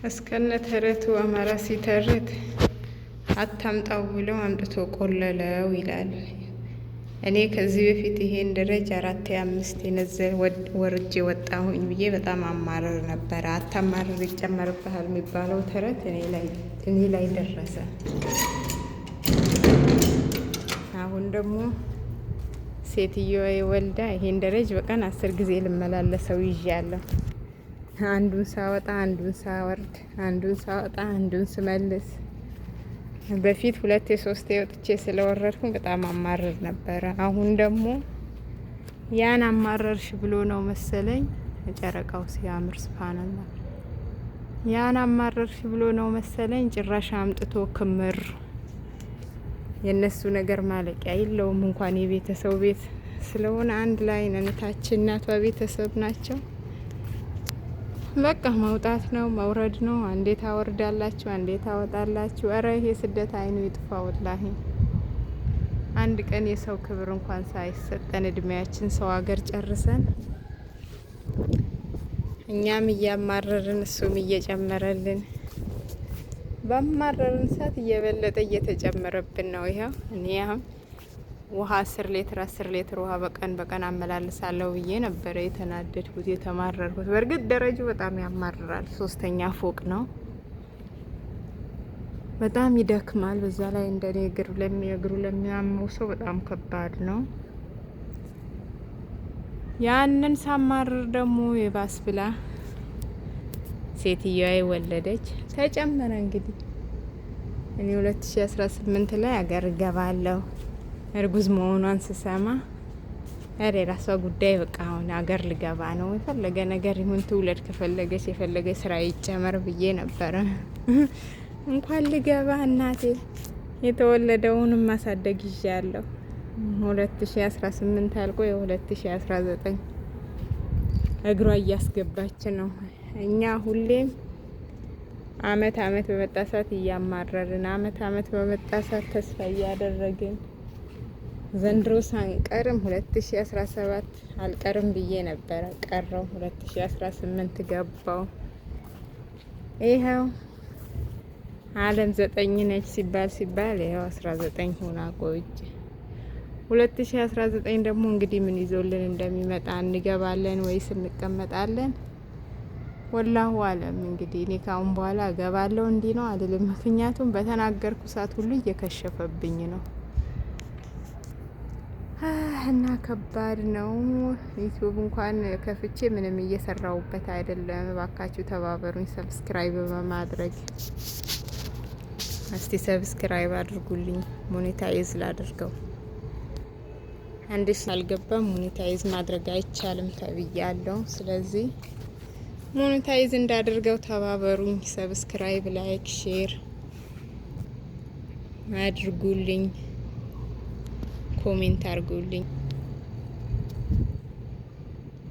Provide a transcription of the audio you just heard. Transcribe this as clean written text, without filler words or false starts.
እስከነ ተረቱ አማራ ሲተርት አታምጣው ብለው አምጥቶ ቆለለው ይላል። እኔ ከዚህ በፊት ይሄን ደረጃ 4 5 የነዘል ወርጄ ወጣሁኝ ብዬ በጣም አማረር ነበረ። አታማረር ይጨመርብሃል የሚባለው ተረት እኔ ላይ ደረሰ። አሁን ደግሞ ሴትዮዋ ወልዳ ይሄን ደረጃ በቀን 10 ጊዜ ልመላለሰው ይዣለሁ። አንዱን ሳወጣ አንዱን ሳወርድ፣ አንዱን ሳወጣ አንዱን ስመልስ። በፊት 2 3 ወጥቼ ስለወረድኩ በጣም አማረር ነበረ። አሁን ደግሞ ያን አማረርሽ ብሎ ነው መሰለኝ ጨረቃው ሲያምር ስብሃንአላህ። ያን አማረርሽ ብሎ ነው መሰለኝ ጭራሽ አምጥቶ ክምር። የነሱ ነገር ማለቂያ የለውም። እንኳን የቤተሰብ ቤት ስለሆነ አንድ ላይ ነን። ታች እናቷ ቤተሰብ ናቸው። በቃ መውጣት ነው መውረድ ነው። አንዴ ታወርዳላችሁ፣ አንዴ ታወጣላችሁ። እረ ይሄ ስደት አይኑ ይጥፋ ወላሂ። አንድ ቀን የሰው ክብር እንኳን ሳይሰጠን እድሜያችን ሰው ሀገር ጨርሰን እኛም እያማረርን እሱም እየጨመረልን በማረርን ሰዓት እየበለጠ እየተጨመረብን ነው። ይሄው እኔ አሁን ውሃ 10 ሊትር ውሃ በቀን አመላልሳለሁ ብዬ ነበረ የተናደድኩት የተማረርኩት። በእርግጥ ደረጃው በጣም ያማርራል። 3ኛ ፎቅ ነው። በጣም ይደክማል። በዛ ላይ እንደኔ እግሩ ለሚያመው ሰው በጣም ከባድ ነው። ያንን ሳማርር ደግሞ የባስ ብላ ሴትዮዋ ወለደች፣ ተጨመረ። እንግዲህ እኔ 2018 ላይ አገር እገባለሁ እርጉዝ መሆኗን ስሰማ እሬ ራሷ ጉዳይ በቃ አሁን አገር ልገባ ነው፣ የፈለገ ነገር ይሁን ትውለድ፣ ከፈለገች የፈለገ ስራ ይጨመር ብዬ ነበረ። እንኳን ልገባ እናቴ የተወለደውንም ማሳደግ ይዣለሁ። 2018 አልቆ የ2019 እግሯ እያስገባች ነው። እኛ ሁሌም አመት በመጣ ሰዓት እያማረርን፣ አመት በመጣ ሰዓት ተስፋ እያደረግን ዘንድሮ ሳንቀርም 2017 አልቀርም ብዬ ነበረ። ቀረው 2018 ገባው። ይኸው ዓለም 9 ነች ሲባል ይኸው 19 ሆና ቆይጭ። 2019 ደግሞ እንግዲህ ምን ይዞልን እንደሚመጣ እንገባለን ወይስ እንቀመጣለን? ወላሁ አለም። እንግዲህ እኔ ካሁን በኋላ እገባለሁ እንዲህ ነው አይደለም። ምክንያቱም በተናገርኩ ሰዓት ሁሉ እየከሸፈብኝ ነው እና ከባድ ነው። ዩቲዩብ እንኳን ከፍቼ ምንም እየሰራውበት አይደለም። ባካችሁ ተባበሩኝ ሰብስክራይብ በማድረግ እስቲ ሰብስክራይብ አድርጉልኝ። ሞኔታይዝ ላድርገው። አንድ ሺህ አልገባም። ሞኔታይዝ ማድረግ አይቻልም ተብያለሁ። ስለዚህ ሞኔታይዝ እንዳደርገው ተባበሩኝ። ሰብስክራይብ፣ ላይክ፣ ሼር አድርጉልኝ። ኮሜንት አድርጉልኝ።